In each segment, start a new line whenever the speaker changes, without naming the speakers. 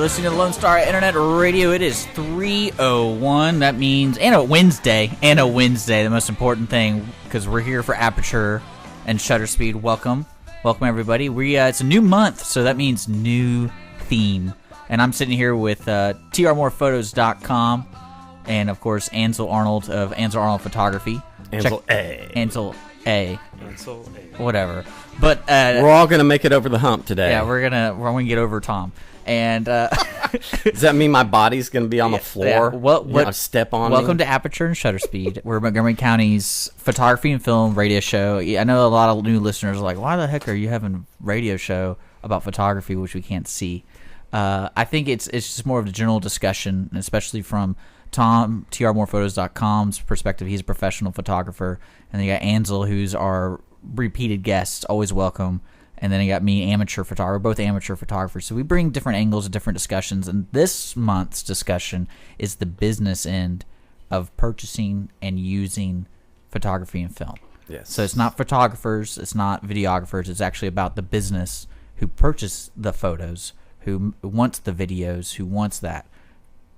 listening to the Lone Star Internet Radio. It is 3:01. That means, and a Wednesday, the most important thing, because we're here for Aperture and Shutter Speed. Welcome everybody. It's a new month, so that means new theme. And I'm sitting here with trmorephotos.com, and of course Ansel Arnold of Ansel Arnold Photography.
Ansel A.
Whatever. But
we're all gonna make it over the hump today.
Yeah, we're gonna get over Tom. And
does that mean my body's gonna be on the floor?
Yeah.
Step on.
Welcome to Aperture and Shutter Speed. We're Montgomery County's photography and film radio show. I know a lot of new listeners are like, "Why the heck are you having a radio show about photography, which we can't see?" I think it's just more of a general discussion, especially from Tom, trmorephotos.com's perspective. He's a professional photographer. And then you got Ansel, who's our repeated guest, always welcome. And then you got me, amateur photographer, both amateur photographers. So we bring different angles and different discussions. And this month's discussion is the business end of purchasing and using photography and film.
Yes.
So it's not photographers, it's not videographers. It's actually about the business who purchased the photos, who wants the videos, who wants that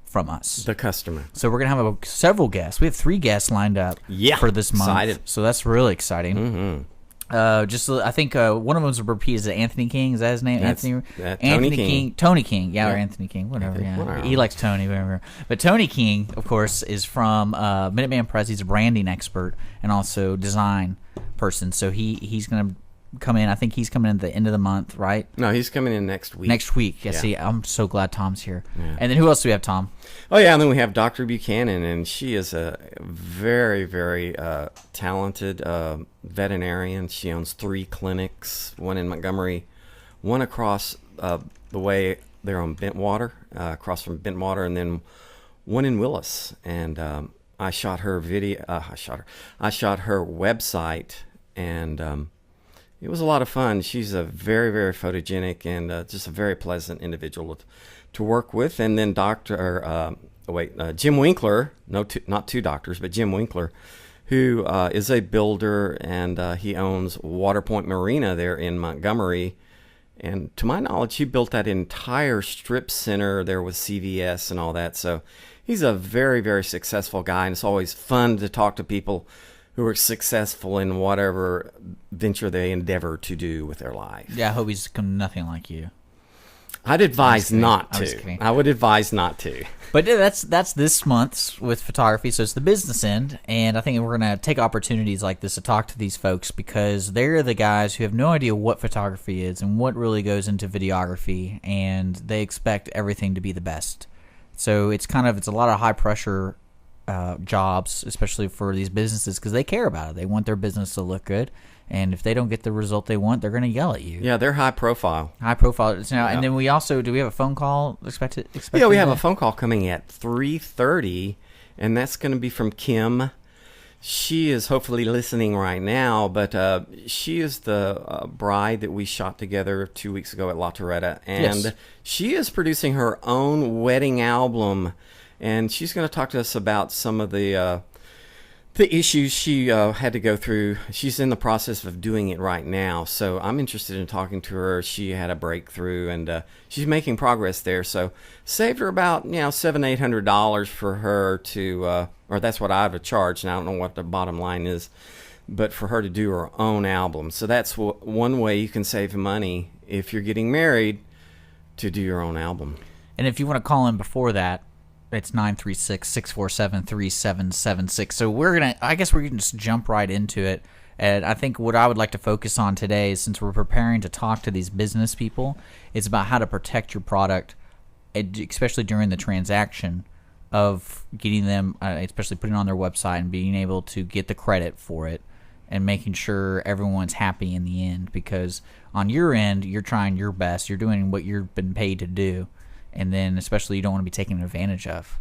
from us.
The customer.
So we're going to have several guests. We have 3 guests lined up for this month.
Excited.
So that's really exciting.
Mm-hmm.
I think one of them was a repeat. Is it Anthony King? Is that his name? Anthony King. Tony King. Yeah, or Anthony King. Whatever. Yeah. He likes Tony. Whatever. But Tony King, of course, is from Minuteman Press. He's a branding expert and also design person. So he's going to come in. I think he's coming in at the end of the month, right?
No, he's coming in next week.
Next week. Yeah. See, I'm so glad Tom's here. Yeah. And then who else do we have, Tom?
Oh, yeah, and then we have Dr. Buchanan, and she is a very, very talented veterinarian. She owns 3 clinics, one in Montgomery, one across the way there on Bentwater, across from Bentwater, and then one in Willis. And I shot her video. I shot her website, and it was a lot of fun. She's a very, very photogenic and just a very pleasant individual to work with. And then Jim Winkler, not 2 doctors, but Jim Winkler, who is a builder, and he owns Waterpoint Marina there in Montgomery. And to my knowledge, he built that entire strip center there with CVS and all that. So he's a very, very successful guy, and it's always fun to talk to people who are successful in whatever venture they endeavor to do with their life.
Yeah, I hope he's nothing like you.
I'd advise not to. I would advise not to.
But that's this month's with photography, so it's the business end, and I think we're going to take opportunities like this to talk to these folks because they're the guys who have no idea what photography is and what really goes into videography, and they expect everything to be the best. So it's a lot of high pressure jobs, especially for these businesses, because they care about it. They want their business to look good, and if they don't get the result they want, they're going to yell at you.
Yeah, they're high profile.
Now, yeah. And then we also do we have a phone call expected?
Yeah, we have a phone call coming at 3:30, and that's going to be from Kim. She is hopefully listening right now, but she is the bride that we shot together 2 weeks ago at La Torretta, and she is producing her own wedding album. And she's going to talk to us about some of the issues she had to go through. She's in the process of doing it right now, so I'm interested in talking to her. She had a breakthrough, and she's making progress there. So saved her about $700-800 for her to, or that's what I would charge. And I don't know what the bottom line is, but for her to do her own album. So that's one way you can save money if you're getting married, to do your own album.
And if you want to call in before that, it's 936-647-3776. So I guess we're gonna just jump right into it. And I think what I would like to focus on today is, since we're preparing to talk to these business people, it's about how to protect your product, especially during the transaction of getting them, especially putting it on their website and being able to get the credit for it and making sure everyone's happy in the end. Because on your end, you're trying your best. You're doing what you've been paid to do. And then especially you don't want to be taken advantage of.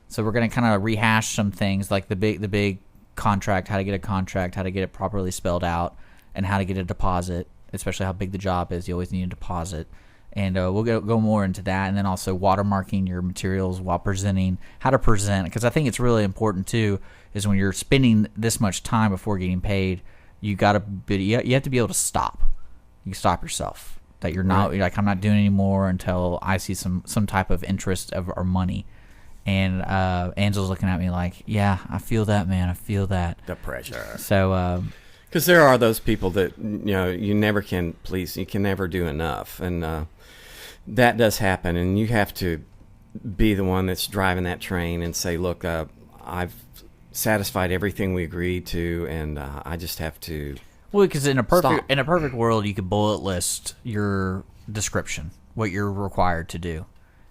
So we're going to kind of rehash some things like the big contract, how to get a contract, how to get it properly spelled out, and how to get a deposit, especially how big the job is. You always need a deposit. And we'll go more into that. And then also watermarking your materials while presenting, how to present. Because I think it's really important too, is when you're spending this much time before getting paid, you have to be able to stop. You can stop yourself. that you're not like, I'm not doing it anymore until I see some type of interest of or money. And Ansel's looking at me like, yeah, I feel that, man. I feel that.
The pressure.
So,
because there are those people that, you never can please, you can never do enough. And that does happen. And you have to be the one that's driving that train and say, look, I've satisfied everything we agreed to, and I just have to. Well,
because in a perfect world, you could bullet list your description, what you're required to do,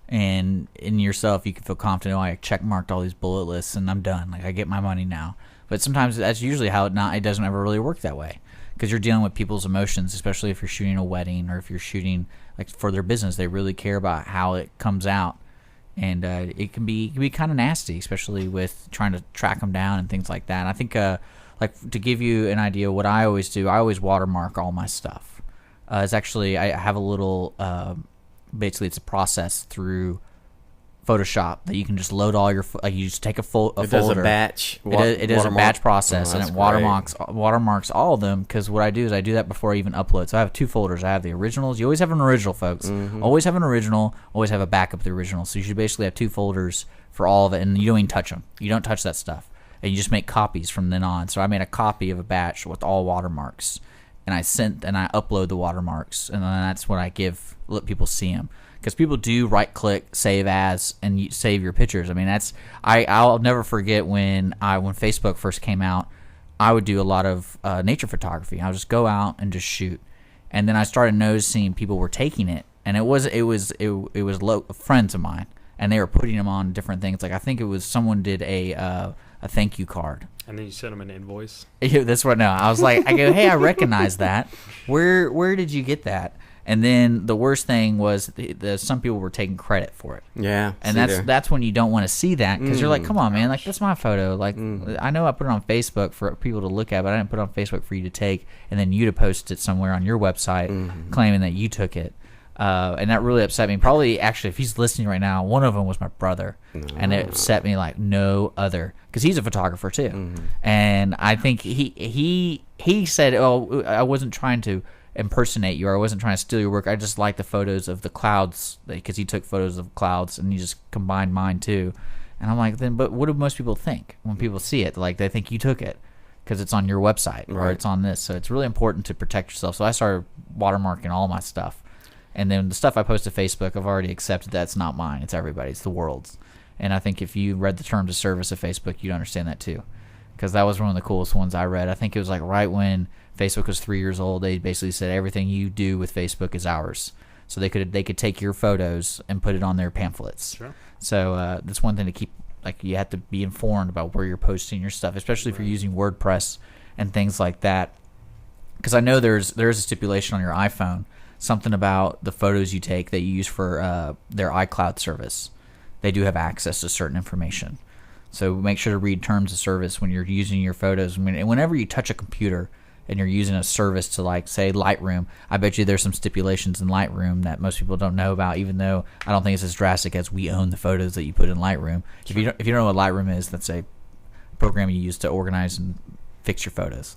and in yourself, you can feel confident. Oh, I check marked all these bullet lists, and I'm done. Like, I get my money now. But sometimes that's usually how it doesn't ever really work that way, because you're dealing with people's emotions, especially if you're shooting a wedding or if you're shooting like for their business. They really care about how it comes out, and it can be kind of nasty, especially with trying to track them down and things like that. And I think. Like, to give you an idea, what I always do, I always watermark all my stuff. It's actually, I have a little, basically it's a process through Photoshop that you can just load all your, like, you just take a folder.
It does a batch.
It is a batch process, and it
watermarks
watermarks all of them, because what I do is I do that before I even upload. So I have 2 folders. I have the originals. You always have an original, folks.
Mm-hmm.
Always have an original. Always have a backup of the original. So you should basically have 2 folders for all of it, and you don't even touch them. You don't touch that stuff. And you just make copies from then on. So I made a copy of a batch with all watermarks, and I upload the watermarks, and then that's what I let people see them, because people do right click, save as, and you save your pictures. I mean, I'll never forget when Facebook first came out. I would do a lot of nature photography. I would just go out and just shoot, and then I started noticing people were taking it, and it was friends of mine, and they were putting them on different things. Like, I think it was someone did a thank you card.
And then you sent them an invoice?
Yeah, that's what, no. I was like, hey, I recognize that. Where did you get that? And then the worst thing was some people were taking credit for it.
Yeah.
And that's when you don't want to see that, because you're like, come on, man. Like, that's my photo. Like, I know I put it on Facebook for people to look at, but I didn't put it on Facebook for you to take and then you to post it somewhere on your website claiming that you took it. And that really upset me. Probably, actually, if he's listening right now, one of them was my brother, and it upset me like no other, because he's a photographer too. And I think he said, "Oh, I wasn't trying to impersonate you, or I wasn't trying to steal your work. I just like the photos of the clouds, because he took photos of clouds and he just combined mine too." And I'm like, but what do most people think when people see it? Like, they think you took it because it's on your website or it's on this. So it's really important to protect yourself. So I started watermarking all my stuff. And then the stuff I post to Facebook, I've already accepted that's not mine. It's everybody's. It's the world's. And I think if you read the terms of service of Facebook, you'd understand that too. Because that was one of the coolest ones I read. I think it was like right when Facebook was 3 years old. They basically said everything you do with Facebook is ours. So they could take your photos and put it on their pamphlets.
Sure.
So that's one thing to keep. Like, you have to be informed about where you're posting your stuff, especially if you're using WordPress and things like that. Because I know there is a stipulation on your iPhone, something about the photos you take that you use for their iCloud service. They do have access to certain information. So make sure to read terms of service when you're using your photos. Whenever you touch a computer and you're using a service to, like, say, Lightroom, I bet you there's some stipulations in Lightroom that most people don't know about, even though I don't think it's as drastic as we own the photos that you put in Lightroom. If you don't know what Lightroom is, that's a program you use to organize and fix your photos.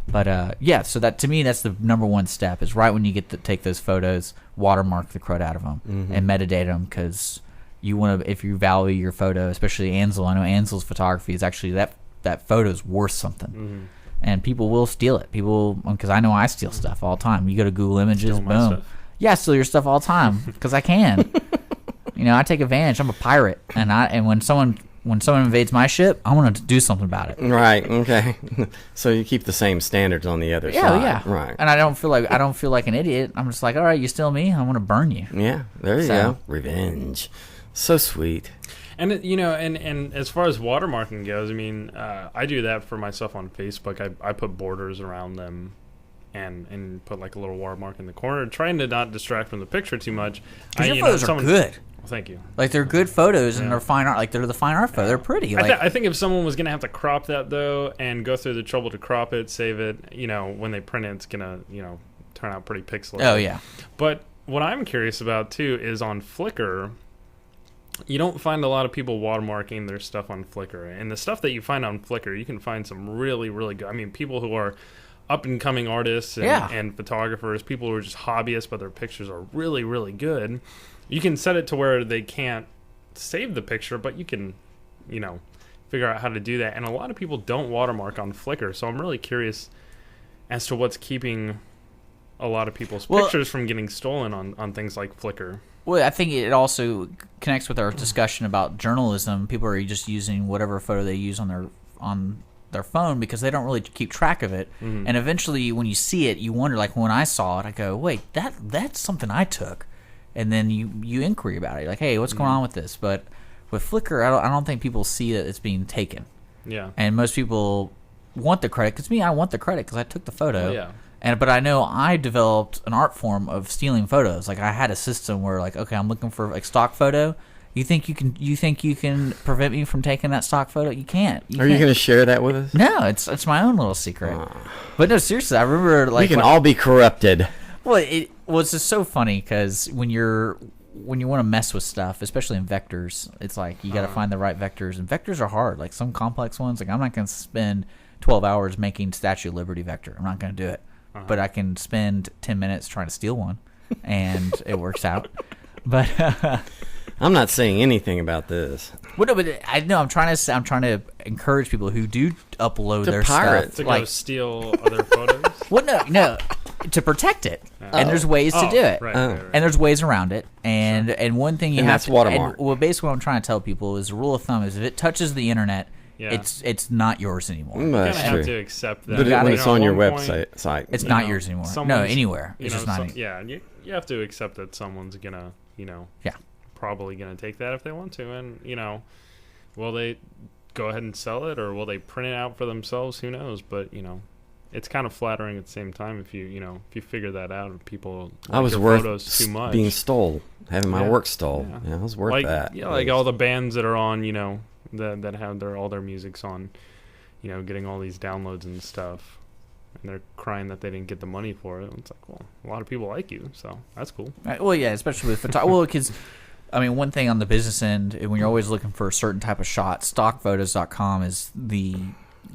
But yeah, so that, to me, that's the number one step, is right when you get to take those photos, watermark the crud out of them and metadata them, because you want to, if you value your photo, especially Ansel. I know Ansel's photography is actually, that photo's worth something. And people will steal it. Because I know I steal stuff all the time. You go to Google Images, boom. Yeah, I steal your stuff all the time because I can. I take advantage. I'm a pirate, and when someone invades my ship, I want to do something about it.
Right. Okay. So you keep the same standards on the other side.
Yeah.
Right.
And I don't feel like an idiot. I'm just like, all right, you steal me, I want to burn you.
Yeah. There you go. Revenge. So sweet.
And and as far as watermarking goes, I mean, I do that for myself on Facebook. I put borders around them, and put like a little watermark in the corner, trying to not distract from the picture too much.
Your photos are good.
Well, thank you.
Like, they're good photos, and they're fine art. Like, they're the fine art photo. They're pretty. Like,
I think if someone was gonna have to crop that though, and go through the trouble to crop it, save it, when they print it, it's gonna turn out pretty pixelated.
Oh yeah.
But what I'm curious about too is on Flickr. You don't find a lot of people watermarking their stuff on Flickr. And the stuff that you find on Flickr, you can find some really, really good. I mean, people who are up and coming artists and,
Yeah.
and photographers, people who are just hobbyists, but their pictures are really, really good. You can set it to where they can't save the picture, but you can, figure out how to do that. And a lot of people don't watermark on Flickr, so I'm really curious as to what's keeping a lot of people's pictures from getting stolen on things like Flickr.
Well, I think it also connects with our discussion about journalism. People are just using whatever photo they use on their phone because they don't really keep track of it.
Mm-hmm.
And eventually, when you see it, you wonder. Like when I saw it, I go, "Wait, that's something I took." And then you inquiry about it. You're like, "Hey, what's going on with this?" But with Flickr, I don't think people see that it's being taken.
Yeah.
And most people want the credit. Because I want the credit because I took the photo.
Oh, yeah.
But I know I developed an art form of stealing photos. Like I had a system where, like, okay, I'm looking for like stock photo. You think you can prevent me from taking that stock photo? You can't.
Are you going to share that with us?
No, it's my own little secret. But no, seriously, I remember like
we can all be corrupted.
Well, it's just so funny because when you want to mess with stuff, especially in vectors, it's like you got to find the right vectors, and vectors are hard. Like some complex ones, like I'm not going to spend 12 hours making Statue of Liberty vector. I'm not going to do it. But I can spend 10 minutes trying to steal one, and it works out. But
I'm not saying anything about this.
well, no, but I know I'm trying to encourage people who do upload
To
their
pirate.
stuff,
To go steal other photos?
well, no, to protect it, and there's ways to do it.
Right.
And there's ways around it, and one thing you
And
have
that's
to
watermark.
well, basically, what I'm trying to tell people is the rule of thumb is if it touches the internet,
Yeah.
it's not yours anymore.
You
That's
kind of have
true.
to accept that.
But
gotta-
when it's on your
at one point,
website site.
It's
you
not
know,
yours anymore. No,
someone's-
anywhere.
you
It's
know,
just not.
you have to accept that someone's gonna,
Yeah.
probably gonna take that if they want to, and will they go ahead and sell it, or will they print it out for themselves? Who knows? But it's kind of flattering at the same time if you figure that out. And people
I was
your
worth
photos too much.
being stole, having my
Yeah.
work stole.
Yeah.
Yeah, I was worth
like
that.
like all the bands that are on, that have all their music's on, getting all these downloads and stuff, and they're crying that they didn't get the money for it. It's like, well, a lot of people like you, so that's cool.
Well, yeah, especially with photography. Well, because one thing on the business end, when you're always looking for a certain type of shot, stockphotos.com is the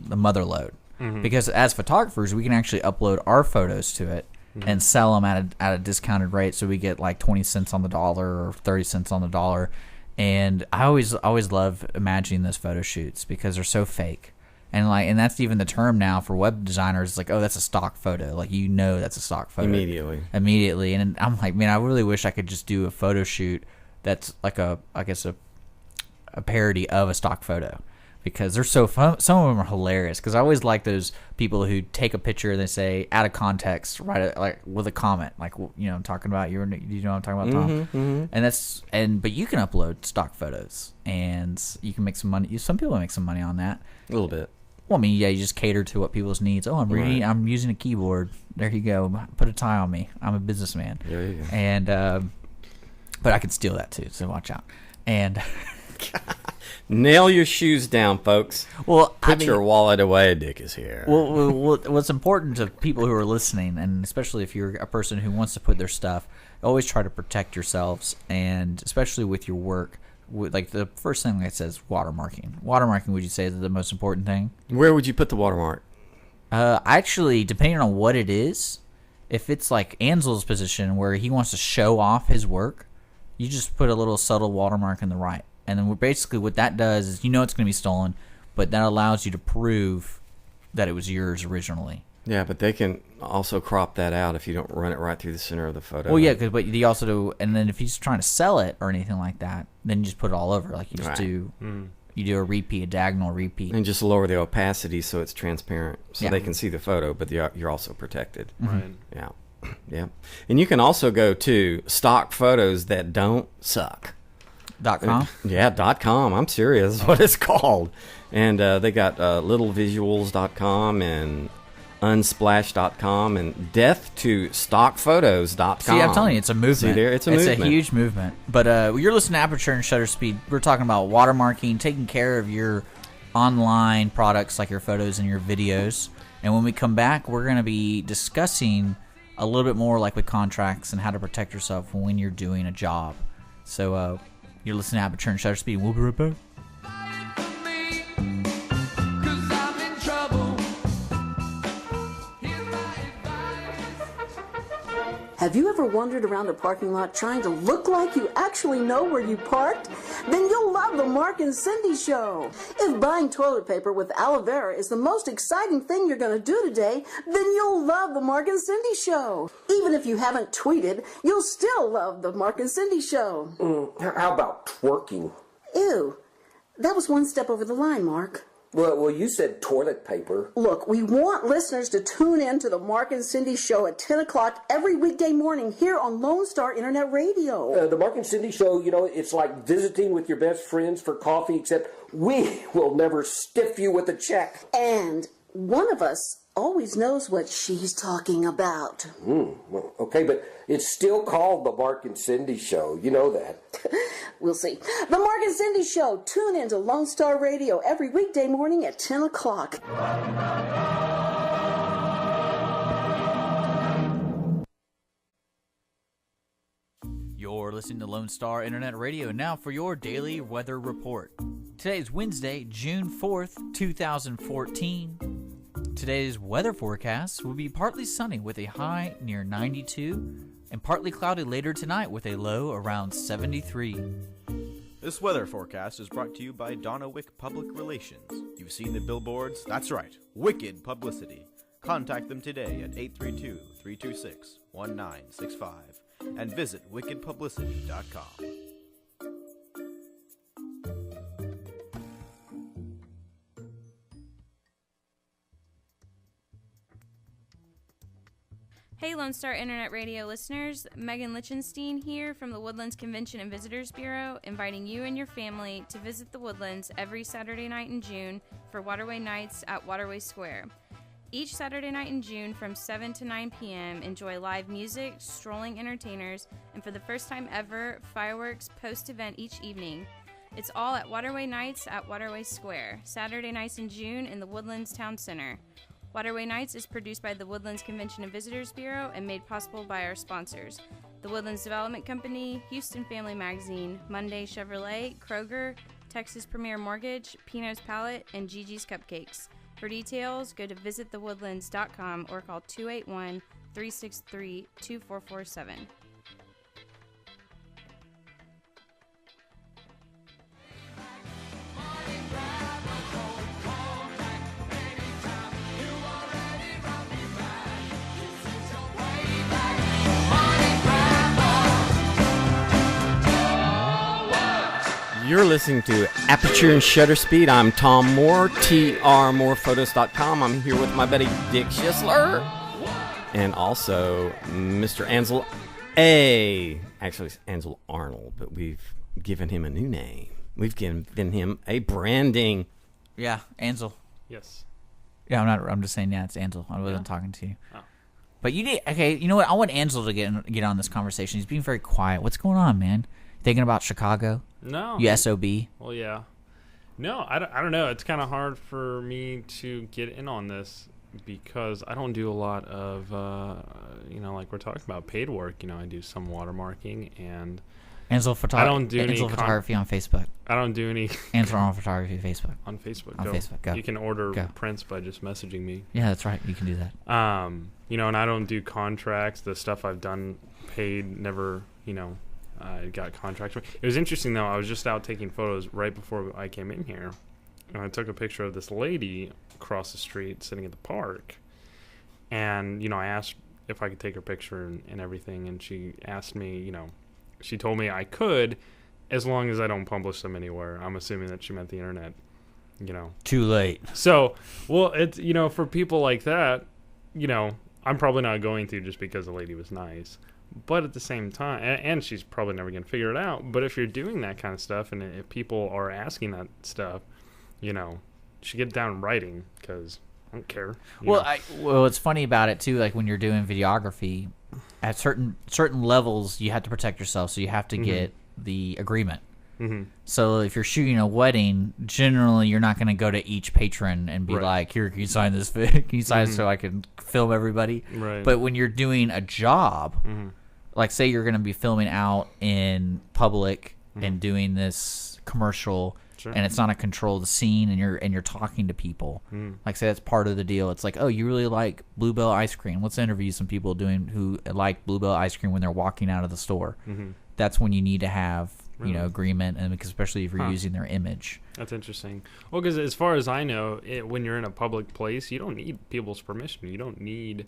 mother lode.
Mm-hmm.
Because as photographers, we can actually upload our photos to it and sell them at a discounted rate, so we get like 20 cents on the dollar or 30 cents on the dollar. And I always love imagining those photo shoots because they're so fake. And that's even the term now for web designers. It's like, oh, that's a stock photo. Like, that's a stock photo immediately. And I'm like, man, I really wish I could just do a photo shoot that's like a parody of a stock photo, because they're so fun. Some of them are hilarious. Because I always like those people who take a picture and they say out of context, right? Like with a comment, like I'm talking about you know what I'm talking about, Tom.
Mm-hmm.
But you can upload stock photos and you can make some money. Some people make some money on that.
A little bit.
Well, you just cater to what people's needs. Oh, I'm reading.
Right.
I'm using a keyboard. There you go. Put a tie on me. I'm a businessman.
There you go.
And but I can steal that too. So watch out. And
Nail your shoes down, folks.
well,
Put your wallet away. Dick is here.
well, what's important to people who are listening, and especially if you're a person who wants to put their stuff, always try to protect yourselves, and especially with your work. Like the first thing that says watermarking. Watermarking, would you say, is the most important thing?
Where would you put the watermark?
Actually, depending on what it is, if it's like Ansel's position where he wants to show off his work, you just put a little subtle watermark in the right. And then basically what that does is it's going to be stolen, but that allows you to prove that it was yours originally.
Yeah, but they can also crop that out if you don't run it right through the center of the photo.
Well, yeah, but you also do, and then if he's trying to sell it or anything like that, then you just put it all over. Like you just
Right.
you do a diagonal repeat.
And just lower the opacity so it's transparent, so
Yeah.
they can see the photo, but you're also protected.
Right.
Yeah, yeah. And you can also go to stock photos that don't suck.
.com?
Yeah, .com. I'm serious. That's what it's called. And they got littlevisuals.com and unsplash.com and death2stockphotos.com.
See, I'm telling you, it's a movement.
See there? It's a movement.
a huge movement. But you're listening to Aperture and Shutter Speed. We're talking about watermarking, taking care of your online products like your photos and your videos. And when we come back, we're going to be discussing a little bit more like with contracts and how to protect yourself when you're doing a job. So you're listening to Aperture and Shutter Speed. We'll be right back.
Have you ever wandered around a parking lot trying to look like you actually know where you parked? Then you'll love the Mark and Cindy Show. If buying toilet paper with aloe vera is the most exciting thing you're going to do today, then you'll love the Mark and Cindy Show. Even if you haven't tweeted, you'll still love the Mark and Cindy Show.
How about twerking?
Ew, that was one step over the line, Mark.
Well, you said toilet paper.
Look, we want listeners to tune in to the Mark and Cindy Show at 10 o'clock every weekday morning here on Lone Star Internet Radio.
The Mark and Cindy Show, it's like visiting with your best friends for coffee, except we will never stiff you with a check.
And one of us always knows what she's talking about.
Well, okay, but it's still called the Mark and Cindy Show. You know that.
We'll see. The Mark and Cindy Show. Tune in to Lone Star Radio every weekday morning at 10 o'clock.
You're listening to Lone Star Internet Radio. Now for your daily weather report. Today is Wednesday, June 4th, 2014. Today's weather forecast will be partly sunny with a high near 92 and partly cloudy later tonight with a low around 73.
This weather forecast is brought to you by Donna Wick Public Relations. You've seen the billboards? That's right, Wicked Publicity. Contact them today at 832-326-1965 and visit wickedpublicity.com.
Hey Lone Star Internet Radio listeners, Megan Lichtenstein here from the Woodlands Convention and Visitors Bureau, inviting you and your family to visit the Woodlands every Saturday night in June for Waterway Nights at Waterway Square. Each Saturday night in June from 7 to 9 p.m., enjoy live music, strolling entertainers, and for the first time ever, fireworks post-event each evening. It's all at Waterway Nights at Waterway Square, Saturday nights in June in the Woodlands Town Center. Waterway Nights is produced by the Woodlands Convention and Visitors Bureau and made possible by our sponsors: the Woodlands Development Company, Houston Family Magazine, Monday Chevrolet, Kroger, Texas Premier Mortgage, Pino's Palette, and Gigi's Cupcakes. For details, go to visitthewoodlands.com or call 281-363-2447.
You're listening to Aperture and Shutter Speed. I'm Tom Moore, trmorephotos.com. I'm here with my buddy Dick Schissler and also Mr. Ansel A. Actually, it's Ansel Arnold, but we've given him a new name. We've given him a branding.
Yeah, Ansel.
Yes.
Yeah, I'm just saying, yeah, it's Ansel. I wasn't talking to you.
Oh.
But you did, okay, you know what? I want Ansel to get on this conversation. He's being very quiet. What's going on, man? Thinking about Chicago?
No.
You SOB?
Well, yeah. No, I don't know. It's kind of hard for me to get in on this because I don't do a lot of, like we're talking about paid work. I do some watermarking and
Ansel
I don't do any
Photography on Facebook.
I don't do any
Ansel Arnold Photography Facebook.
on Facebook.
On Facebook, go.
You can order
Go.
prints by just messaging me.
Yeah, that's right. You can do that.
And I don't do contracts. The stuff I've done paid never, I got contracts. It was interesting, though. I was just out taking photos right before I came in here, and I took a picture of this lady across the street sitting at the park. And, I asked if I could take her picture and everything, and she asked me, she told me I could as long as I don't publish them anywhere. I'm assuming that she meant the internet,
Too late.
So, well, it's, for people like that, I'm probably not going to just because the lady was nice. But at the same time, and she's probably never going to figure it out, but if you're doing that kind of stuff and if people are asking that stuff, you should get it down in writing because I don't care.
Well, it's funny about it, too, like when you're doing videography, at certain levels, you have to protect yourself, so you have to get the agreement.
Mm-hmm.
So if you're shooting a wedding, generally you're not going to go to each patron and be like, "Here, can you sign this? Can you sign it so I can film everybody?"
Right.
But when you're doing a job, like say you're going to be filming out in public and doing this commercial,
Sure.
and it's not a controlled scene, and you're talking to people. Like, say that's part of the deal. It's like, oh, you really like Bluebell ice cream. Let's interview some people who like Bluebell ice cream when they're walking out of the store. That's when you need to have agreement, and because especially if you're using their image.
That's interesting. Well, because as far as I know, when you're in a public place, you don't need people's permission. You don't need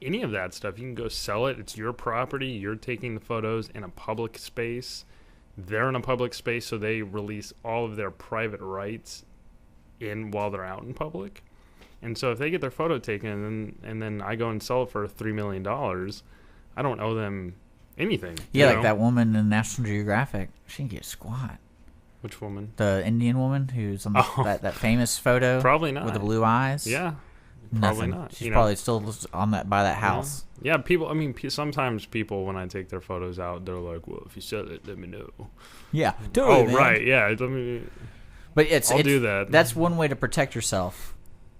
any of that stuff. You can go sell it. It's your property. You're taking the photos in a public space. They're in a public space, so they release all of their private rights while they're out in public. And so if they get their photo taken and then I go and sell it for $3 million, I don't owe them anything.
Yeah, like that woman in National Geographic. She didn't get squat.
Which woman?
The Indian woman who's on that famous photo.
Probably not.
With the blue eyes.
Yeah. Probably
Nothing.
not.
She's probably still on by that house.
Yeah, people. I mean, sometimes people, when I take their photos out, they're like, "Well, if you sell it, let me know."
Yeah, totally.
Oh, man. Right. Yeah, let me.
But
I'll do that.
That's one way to protect yourself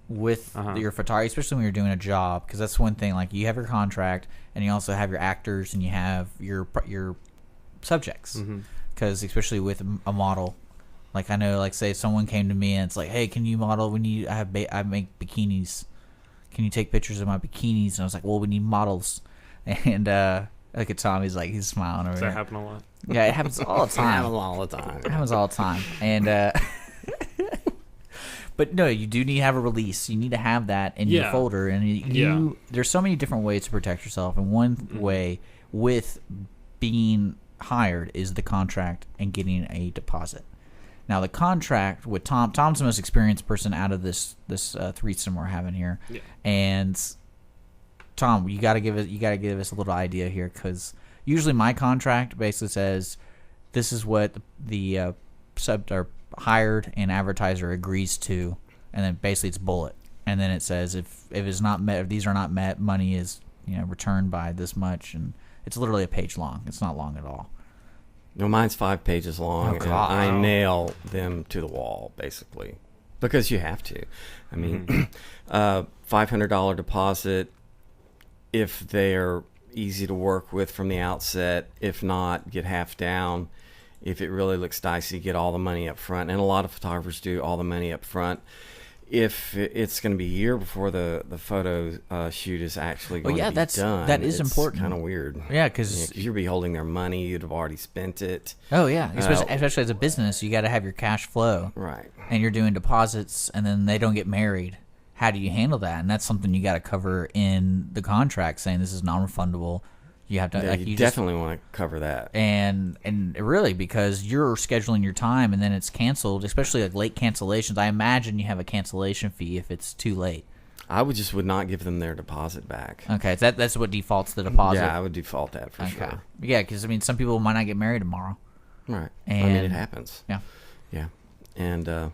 with your photography, especially when you're doing a job, because that's one thing. Like, you have your contract, and you also have your actors, and you have your subjects. Because especially with a model, like, I know, like, say someone came to me and it's like, "Hey, can you model? I make bikinis. Can you take pictures of my bikinis?" And I was like, "Well, we need models." And look at Tom. He's smiling over there.
Does that happen a lot?
Yeah, it happens all the time.
It happens all the time.
And but no, you do need to have a release. You need to have that in your folder. And there's so many different ways to protect yourself. And one way with being hired is the contract and getting a deposit. Now, the contract with Tom's the most experienced person out of this threesome we're having here. Yeah. And Tom, you got to give us a little idea here, because usually my contract basically says this is what the or hired and advertiser agrees to, and then basically it's bullet, and then it says if it's not met, if these are not met, money is returned by this much, and it's literally a page long. It's not long at all.
No, mine's 5 pages long, and I nail them to the wall, basically, because you have to. I mean, $500 deposit if they're easy to work with from the outset. If not, get half down. If it really looks dicey, get all the money up front. And a lot of photographers do all the money up front. If it's going to be a year before the photo shoot is actually going to be done,
that is important.
It's kind of weird.
Yeah, because
you'd be holding their money, you'd have already spent it.
Oh yeah, especially as a business, you got to have your cash flow.
Right.
And you're doing deposits, and then they don't get married. How do you handle that? And that's something you got to cover in the contract, saying this is non-refundable. You have to.
Yeah, you definitely want to cover that.
And really, because you're scheduling your time and then it's canceled, especially like late cancellations. I imagine you have a cancellation fee if it's too late.
I would not give them their deposit back.
Okay, so that's what defaults the deposit.
Yeah, I would default that for sure.
Yeah, because some people might not get married tomorrow.
Right.
And
it happens.
Yeah.
Yeah. And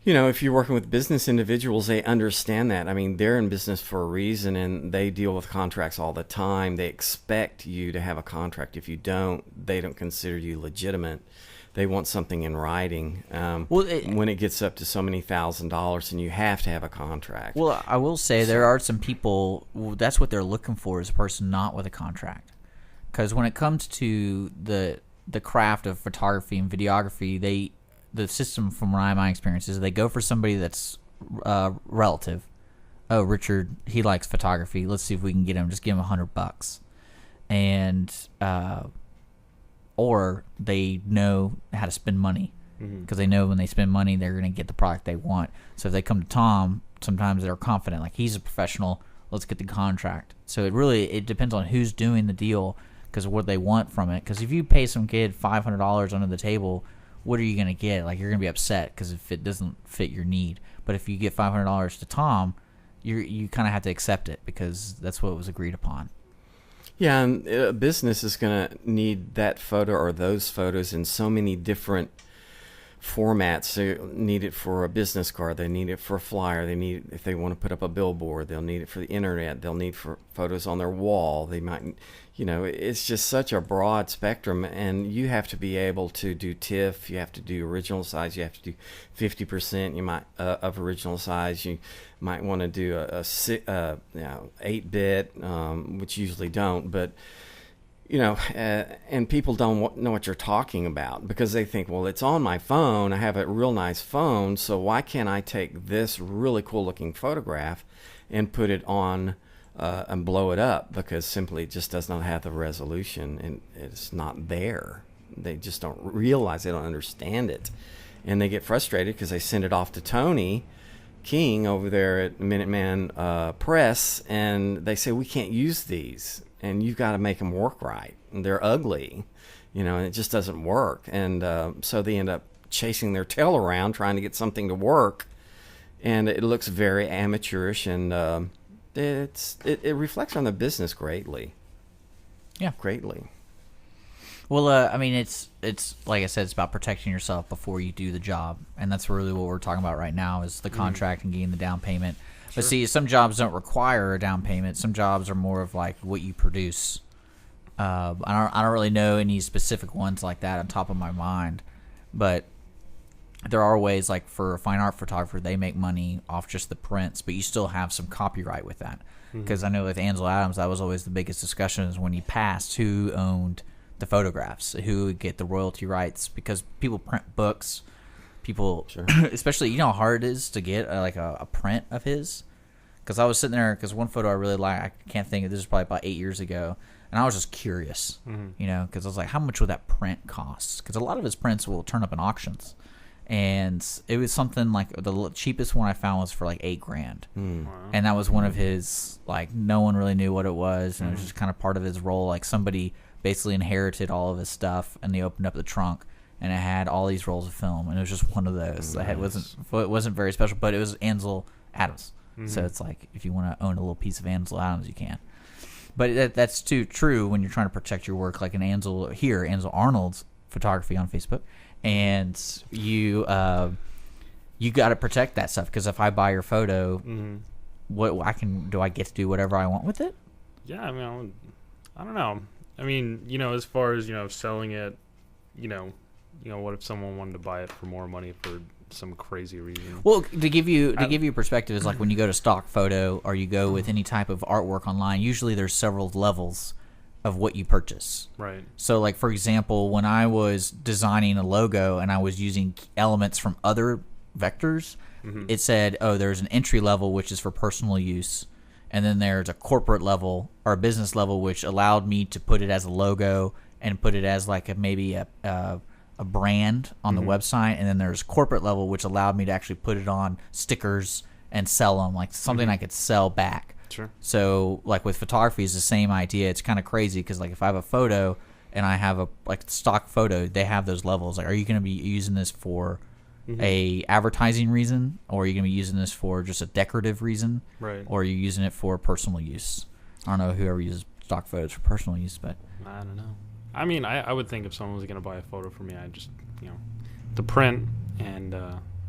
if you're working with business individuals, they understand that. I mean, they're in business for a reason, and they deal with contracts all the time. They expect you to have a contract. If you don't, they don't consider you legitimate. They want something in writing. When it gets up to so many $1,000s, and you have to have a contract.
Well, I will say there are some people, that's what they're looking for, is a person not with a contract. Because when it comes to the craft of photography and videography, the system, from my experience, is they go for somebody that's relative. Oh, Richard, he likes photography. Let's see if we can get him. Just give him $100, and or they know how to spend money, because they know when they spend money, they're going to get the product they want. So if they come to Tom, sometimes they're confident, like, he's a professional. Let's get the contract. So it depends on who's doing the deal, because of what they want from it. Because if you pay some kid $500 under the table, what are you going to get? Like, you're going to be upset because if it doesn't fit your need. But if you get $500 to Tom, you kind of have to accept it, because that's what was agreed upon.
Yeah, and a business is going to need that photo or those photos in so many different formats. They need it for a business card. They need it for a flyer. They need, if they want to put up a billboard, they'll need it for the internet. They'll need for photos on their wall. They might, it's just such a broad spectrum, and you have to be able to do TIFF. You have to do original size. You have to do 50%. You might of original size. You might want to do a 8-bit, which you usually don't, but and people don't know what you're talking about because they think, well, it's on my phone. I have a real nice phone, so why can't I take this really cool looking photograph and put it on and blow it up? Because simply it just does not have the resolution, and it's not there. They just don't realize, they don't understand it. And they get frustrated because they send it off to Tony King over there at Minuteman Press, and they say, we can't use these, and you've got to make them work right. And they're ugly, and it just doesn't work. And so they end up chasing their tail around trying to get something to work, and it looks very amateurish, and it reflects on the business greatly.
Yeah.
Greatly.
Well, it's like I said, it's about protecting yourself before you do the job, and that's really what we're talking about right now is the contract and getting the down payment. Sure. But see, some jobs don't require a down payment. Some jobs are more of like what you produce. I don't really know any specific ones like that on top of my mind, but there are ways, like for a fine art photographer, they make money off just the prints, but you still have some copyright with that. Because I know with Ansel Adams, that was always the biggest discussion is when he passed, who owned the photographs, who would get the royalty rights, because people print books, people, sure. Especially, how hard it is to get a print of his. Because I was sitting there, because one photo I really like, I can't think of, this is probably about 8 years ago, and I was just curious, because I was like, how much would that print cost? Because a lot of his prints will turn up in auctions, and it was something like the cheapest one I found was for like $8,000, and that was one of his, like, no one really knew what it was, and it was just kind of part of his role, like somebody basically inherited all of his stuff, and they opened up the trunk, and it had all these rolls of film, and it was just one of those. Nice. It wasn't very special, but it was Ansel Adams. So it's like, if you want to own a little piece of Ansel Adams, you can. But that's too true when you're trying to protect your work, like in Ansel Arnold's photography on Facebook, and you got to protect that stuff, because if I buy your photo, do I get to do whatever I want with it?
Yeah, I mean, I don't know. I mean, as far as, selling it, what if someone wanted to buy it for more money for some crazy reason? Well,
to give you perspective, is like when you go to stock photo or you go with any type of artwork online, usually there's several levels of what you purchase.
Right.
So, like, for example, when I was designing a logo and I was using elements from other vectors, it said, there's an entry level, which is for personal use. And then there's a corporate level or a business level, which allowed me to put it as a logo and put it as like maybe a brand on the website. And then there's corporate level, which allowed me to actually put it on stickers and sell them, like something I could sell back.
Sure.
So like with photography, it's the same idea. It's kind of crazy because like if I have a photo and I have a like stock photo, they have those levels. Like, are you going to be using this for a advertising reason, or are you going to be using this for just a decorative reason,
right?
Or are you using it for personal use? I don't know whoever uses stock photos for personal use, but
I don't know. I mean, I would think if someone was going to buy a photo from me, I'd just the print and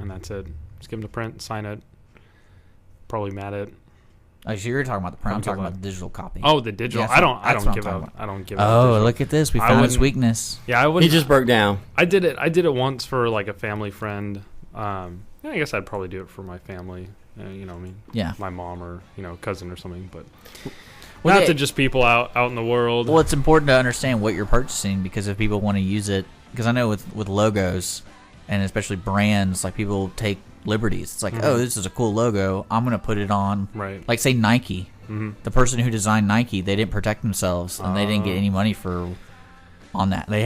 that's it. Just give them the print, sign it, probably mat it.
Oh, so you're talking about the print. I'm talking about the digital copy.
Oh, the digital.
Yeah,
I don't give out. I don't give out.
Oh,
digital.
Look at this. We found its weakness.
Yeah, I would.
He just broke down.
I did it once for like a family friend. I guess I'd probably do it for my family.
Yeah.
My mom or cousin or something, but not to just people out in the world.
Well, it's important to understand what you're purchasing, because if people want to use it, because I know with logos and especially brands, like people take liberties. It's like, this is a cool logo, I'm going to put it on.
Right.
Like say Nike. The person who designed Nike, they didn't protect themselves and they didn't get any money on that. They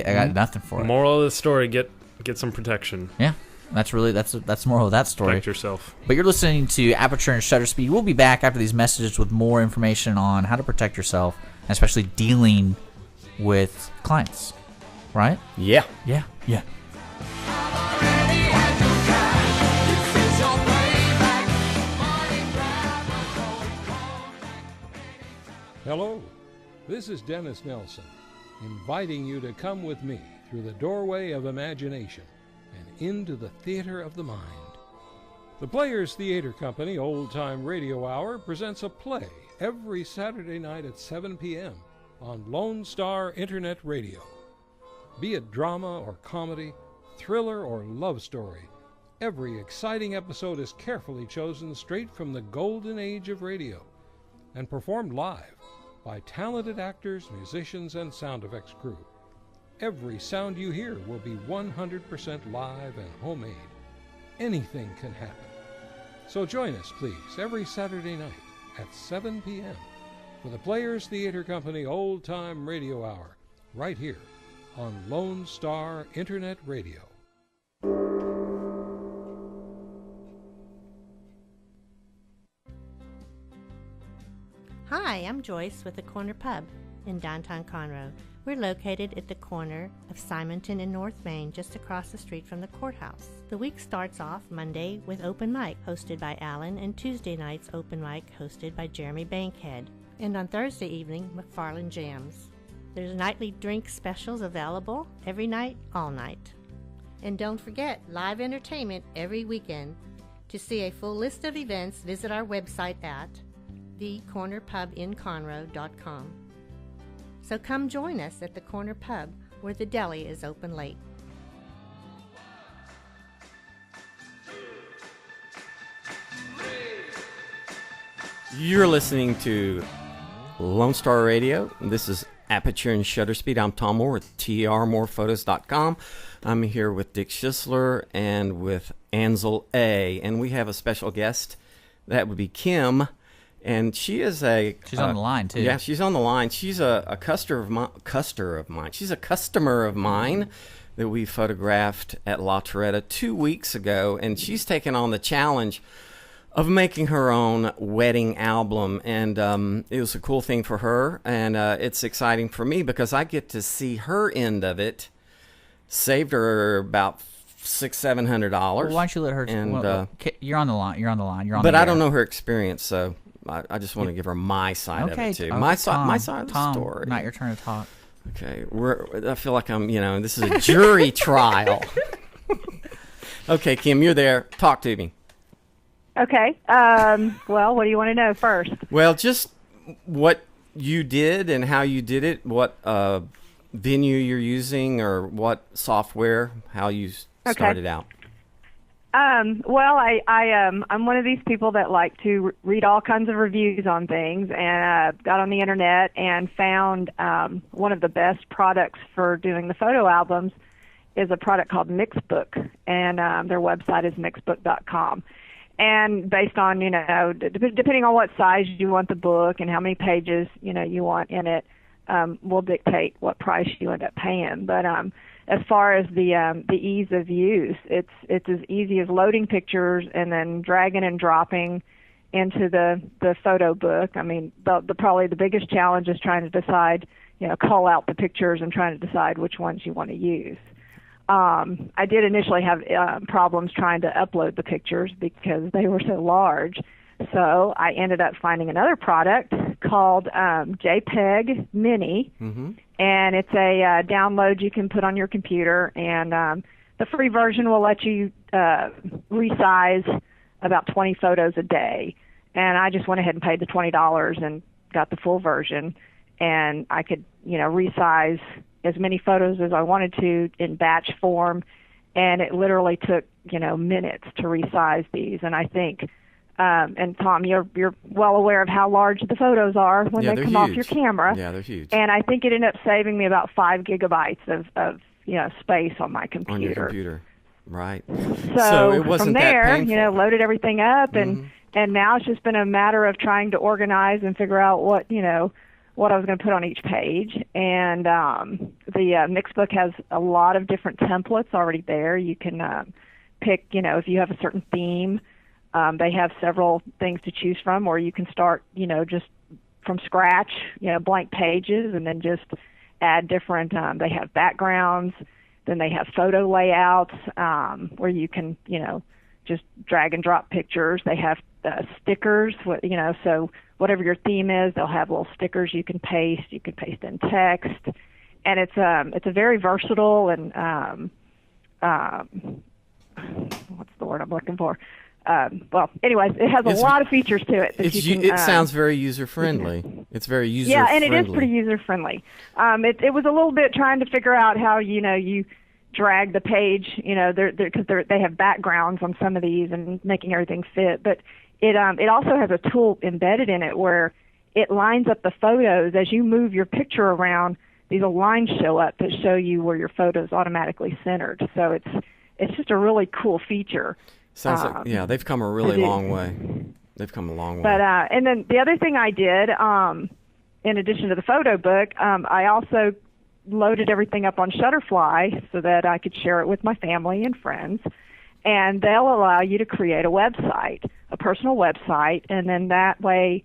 got nothing for it.
Moral of the story: get some protection.
Yeah. That's the moral of that story.
Protect yourself.
But you're listening to Aperture and Shutter Speed. We'll be back after these messages with more information on how to protect yourself, and especially dealing with clients. Right?
Yeah.
Yeah. Yeah.
Hello, this is Dennis Nelson, inviting you to come with me through the doorway of imagination and into the theater of the mind. The Players Theater Company Old Time Radio Hour presents a play every Saturday night at 7 p.m. on Lone Star Internet Radio. Be it drama or comedy, thriller or love story, every exciting episode is carefully chosen straight from the golden age of radio and performed live by talented actors, musicians, and sound effects crew. Every sound you hear will be 100% live and homemade. Anything can happen. So join us, please, every Saturday night at 7 p.m. for the Players Theater Company Old Time Radio Hour, right here on Lone Star Internet Radio.
Hi, I'm Joyce with the Corner Pub in downtown Conroe. We're located at the corner of Simonton and North Main, just across the street from the courthouse. The week starts off Monday with open mic hosted by Alan, and Tuesday nights open mic hosted by Jeremy Bankhead. And on Thursday evening, McFarlane Jams. There's nightly drink specials available every night, all night. And don't forget, live entertainment every weekend. To see a full list of events, visit our website at thecornerpubinconroe.com. So come join us at the Corner Pub, where the deli is open late.
You're listening to Lone Star Radio. This is Aperture and Shutter Speed. I'm Tom Moore with trmorephotos.com. I'm here with Dick Schissler and with Ansel A. And we have a special guest. That would be Kim. And she is
She's on the line, too.
Yeah, she's on the line. She's a customer of mine. She's a customer of mine that we photographed at La Torretta 2 weeks ago. And she's taken on the challenge of making her own wedding album. And it was a cool thing for her. And it's exciting for me because I get to see her end of it. Saved her about $600-700.
Well, why don't you let her?
And
you're on the line. You're on the line. You're on.
But
the
I
air.
don't know her experience, so I just want to give her my side of it too.
Okay,
my
Tom,
side of the
Tom,
story.
Not your turn to talk.
Okay, I feel like I'm. This is a jury trial. Okay, Kim, you're there. Talk to me.
Okay. Well, what do you want to know first?
Well, just what you did and how you did it. What venue you're using, or what software? How you started out.
Well, I'm one of these people that like to read all kinds of reviews on things, and got on the internet and found one of the best products for doing the photo albums is a product called Mixbook, and their website is mixbook.com. And based on, depending on what size you want the book and how many pages, you want in it, will dictate what price you end up paying. But as far as the ease of use, it's as easy as loading pictures and then dragging and dropping into the photo book. I mean, probably the biggest challenge is trying to decide, call out the pictures and trying to decide which ones you want to use. I did initially have problems trying to upload the pictures because they were so large. So I ended up finding another product called JPEG Mini, and it's a download you can put on your computer, and the free version will let you resize about 20 photos a day. And I just went ahead and paid the $20 and got the full version, and I could, resize as many photos as I wanted to in batch form, and it literally took, minutes to resize these. And I think and Tom, you're well aware of how large the photos are when they come off your camera.
Yeah, they're huge.
And I think it ended up saving me about 5 gigabytes of space on my computer.
On your computer, right?
So
it wasn't
from there,
that painful.
Loaded everything up, and now it's just been a matter of trying to organize and figure out what I was going to put on each page. And the Mixbook has a lot of different templates already there. You can pick, if you have a certain theme. They have several things to choose from, or you can start, just from scratch, blank pages, and then just add different, they have backgrounds, then they have photo layouts, where you can, just drag and drop pictures. They have stickers, so whatever your theme is, they'll have little stickers you can paste in text, and it's a very versatile and, what's the word I'm looking for? Well, anyways, it has a lot of features to it.
It sounds very uder-friendly. It's very user-friendly.
Yeah, and it is pretty user-friendly. It was a little bit trying to figure out how, you drag the page, because they have backgrounds on some of these and making everything fit. But it also has a tool embedded in it where it lines up the photos. As you move your picture around, these little lines show up that show you where your photo's automatically centered. So it's just a really cool feature.
Sounds like, yeah, they've come a really long way. They've come a long way.
But and then the other thing I did, in addition to the photo book, I also loaded everything up on Shutterfly so that I could share it with my family and friends. And they'll allow you to create a website, a personal website, and then that way,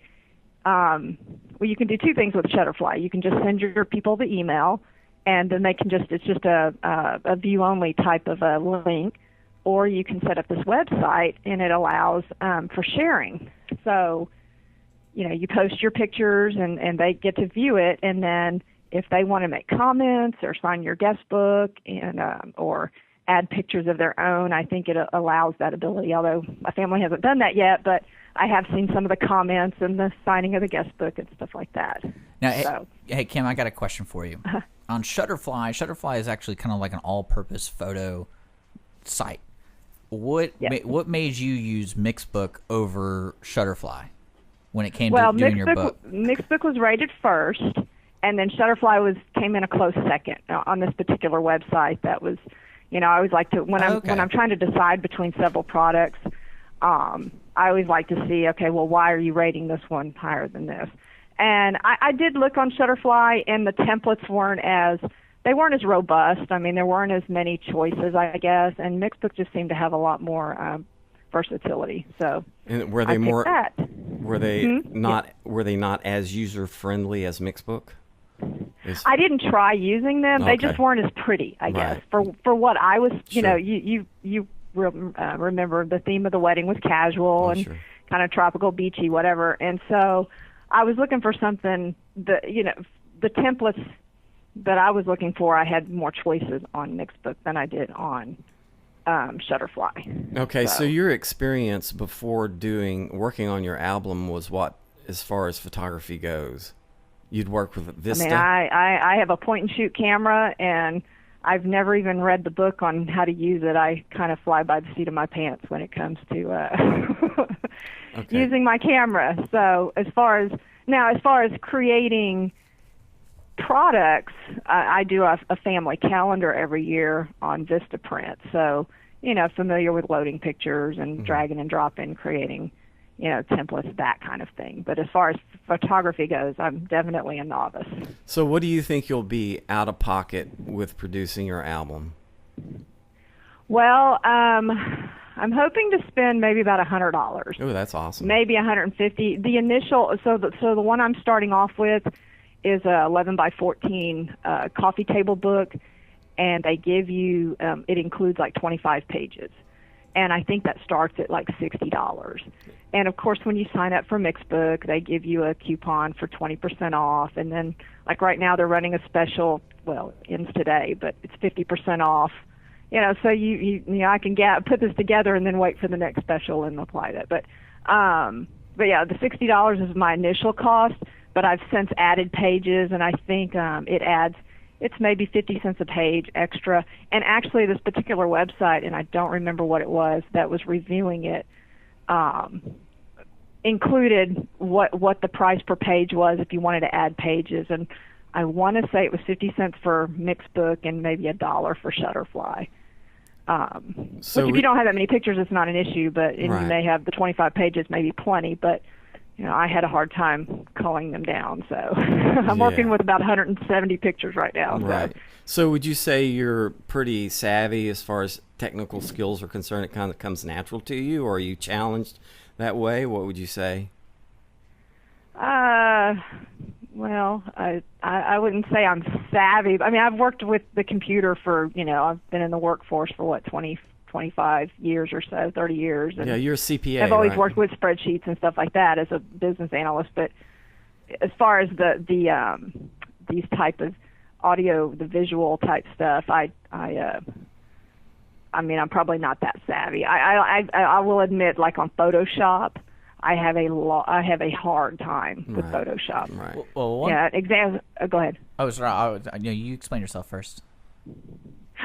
you can do two things with Shutterfly. You can just send your people the email, and then they can it's just a view-only type of a link, or you can set up this website, and it allows for sharing. So, you post your pictures, and they get to view it, and then if they want to make comments or sign your guest book and or add pictures of their own, I think it allows that ability, although my family hasn't done that yet, but I have seen some of the comments and the signing of the guest book and stuff like that.
Now, hey, Kim, I got a question for you. On Shutterfly is actually kind of like an all-purpose photo site. What made you use Mixbook over Shutterfly when it came to doing your book?
Mixbook was rated first, and then Shutterfly came in a close second on this particular website. That was, I always like to when I'm trying to decide between several products, I always like to see, okay, well, why are you rating this one higher than this? And I did look on Shutterfly, and the templates weren't as robust. I mean, there weren't as many choices, I guess, and Mixbook just seemed to have a lot more versatility. So,
and were they not as user friendly as Mixbook?
I didn't try using them. Okay. They just weren't as pretty, I guess. For what I was, you remember the theme of the wedding was casual and kind of tropical, beachy, whatever. And so I was looking for something that, the templates that I was looking for, I had more choices on Mixbook than I did on Shutterfly.
Okay, so your experience before working on your album was what, as far as photography goes? You'd work with Vista?
I mean, I have a point-and-shoot camera, and I've never even read the book on how to use it. I kind of fly by the seat of my pants when it comes to using my camera. So as far as creating products, I do a family calendar every year on Vistaprint. So, familiar with loading pictures and dragging and dropping, creating, templates, that kind of thing. But as far as photography goes, I'm definitely a novice.
So what do you think you'll be out of pocket with producing your album?
Well, I'm hoping to spend maybe about $100.
Oh, that's awesome.
Maybe $150. The initial, so the one I'm starting off with is a 11 by 14 coffee table book, and they give you, it includes like 25 pages. And I think that starts at like $60. And of course, when you sign up for Mixbook, they give you a coupon for 20% off. And then, like right now, they're running a special. Well, it ends today, but it's 50% off. So I can put this together and then wait for the next special and apply that. But yeah, the $60 is my initial cost. But I've since added pages, and I think it's maybe 50 cents a page extra. And actually, this particular website, and I don't remember what it was that was reviewing it, included what the price per page was if you wanted to add pages. And I want to say it was 50 cents for Mixbook and maybe $1 for Shutterfly. Which if you don't have that many pictures, it's not an issue, but you may have the 25 pages, maybe plenty, but I had a hard time culling them down, so I'm working with about 170 pictures right now.
Right. So would you say you're pretty savvy as far as technical skills are concerned? It kind of comes natural to you, or are you challenged that way? What would you say?
Well, I wouldn't say I'm savvy. I mean, I've worked with the computer for, I've been in the workforce for 25 years or so, 30 years. And
you're a CPA.
I've always worked with spreadsheets and stuff like that as a business analyst. But as far as these type of audio, the visual type stuff, I mean, I'm probably not that savvy. I will admit, like on Photoshop, I have a hard time with Photoshop.
Right.
Well, go ahead.
Oh, sorry. You explain yourself first.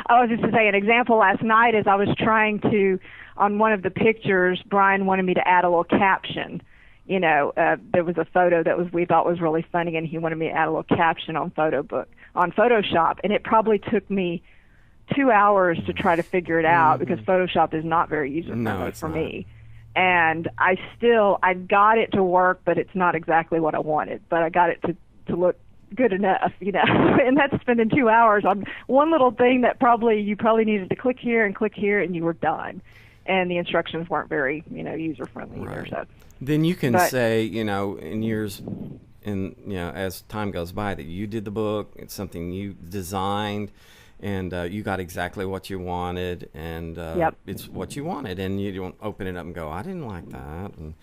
I was just to say an example last night is I was trying to, on one of the pictures, Brian wanted me to add a little caption. there was a photo that we thought was really funny, and he wanted me to add a little caption on Photoshop, and it probably took me 2 hours to try to figure it out because Photoshop is not very user friendly for me. And I got it to work, but it's not exactly what I wanted. But I got it to look good enough, and that's spending 2 hours on one little thing that you probably needed to click here, and you were done. And the instructions weren't very, user friendly either. So
then you can say, in years, as time goes by, that you did the book. It's something you designed, and you got exactly what you wanted, and it's what you wanted, and you don't open it up and go, I didn't like that, and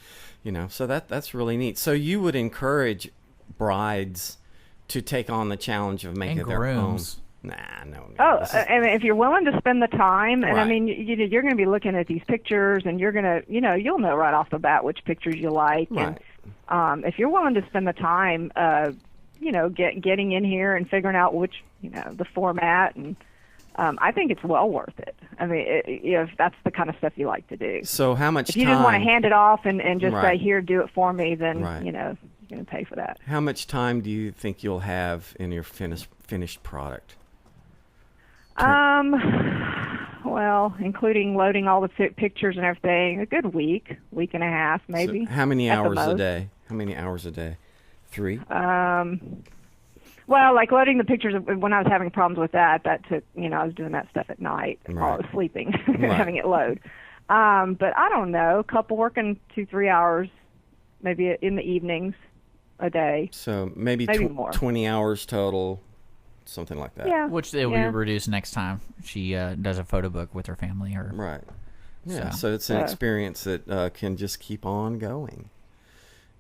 so that's really neat. So you would encourage brides to take on the challenge of making their own. Nah, no.
I mean, if you're willing to spend the time, and I mean, you're going to be looking at these pictures, and you're going to, you'll know right off the bat which pictures you like, and if you're willing to spend the time, getting in here and figuring out which, the format, and I think it's well worth it. I mean, if that's the kind of stuff you like to do.
So how much time?
If you just want to hand it off and just say, here, do it for me, then, you're going to pay for that.
How much time do you think you'll have in your finished product?
Well, including loading all the pictures and everything, a good week and a half, maybe.
So how many hours a day? 3?
Well, like loading the pictures, when I was having problems with that took, I was doing that stuff at night while I was sleeping, having it load. But I don't know, working 2-3 hours, maybe in the evenings a day.
So maybe more. 20 hours total. Something like that.
Yeah.
Which they will reduce next time she does a photo book with her family.
Right. Yeah, so it's an experience that can just keep on going.